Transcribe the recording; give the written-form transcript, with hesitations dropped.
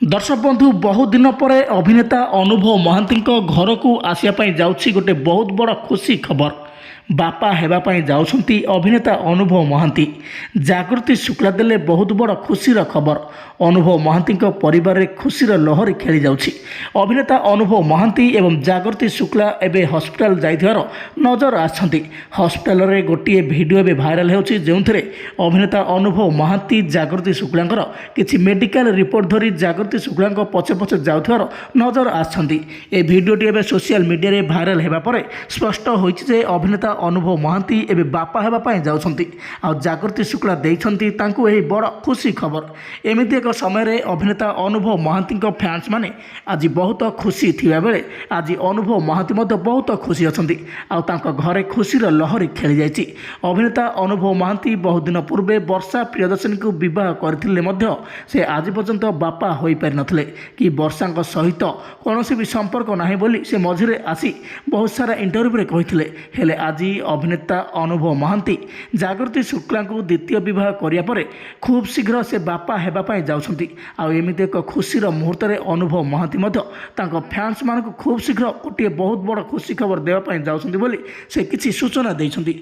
दर्शक बंधु बहुत दिन पर अभिनेता अनुभव महांती घर को आसवाई जाऊँगी गोटे बहुत बड़ खुशी खबर। बापा हेबाई जाऊँगी अभिनेता अनुभव महांती। जागृति शुक्ला देले बहुत बड़ खुशीर खबर। अनुभव महांती परिवार में खुशीर लहरी खेली जाऊँगी। अभिनेता अनुभव महांती एवं जागृति शुक्ला एवं हस्पिटाल जाइथिबार नजर आछंती। हस्पिटाल रे गोटे भिडियो एवं भाइराल होउछि जेउथिरे अभिनेता अनुभव महांती जागृति शुक्लांकर किछि मेडिकल रिपोर्ट धरी जागृति शुक्ला पछे पछे जाउथिबार नजर आछंती। ए भिडियोटी एवं सोशल मीडिया रे भाइराल हेबा परे स्पष्ट होइछि जे अभिनेता अनुभव महांती एवं बापा हेबा पई जाउछंती। आ जागृति शुक्ला देइछंती तांकु एही बड़ खुशी खबर। एमिति एक समय रे अभिनेता अनुभव महांती फैंस माने आज बहुत खुशी थिबा बेले आज अनुभव महांती मध्य बहुत खुशी अछंती। आ तांको घरे खुशीर लहरी खेली जाइछि। अभिनेता अनुभव महांती बहुत दिन पूर्वे वर्षा प्रियदर्शनी को विवाह करथिले मध्य से आज पर्यंत बापा होई पारि नथिले कि वर्षा सहित कौनसी भी संपर्क नाही बोली से मझिरे आसी बहुत सारा इंटरव्यू रे कहिथिले। हेले आज अभिनेता अनुभव महांती जागृति शुक्ला को द्वितीय विवाह करिया परे खूब शीघ्र से बापा हेबा पई जाउछंती। आ एमिति एक खुशीर मुहूर्त रे अनुभव महांती मध्य तांको फैंस मानक खूब शीघ्र गोटे बहुत बड़ खुशी खबर देवा पई जाउछंती बोली से किछि सूचना दैछंती।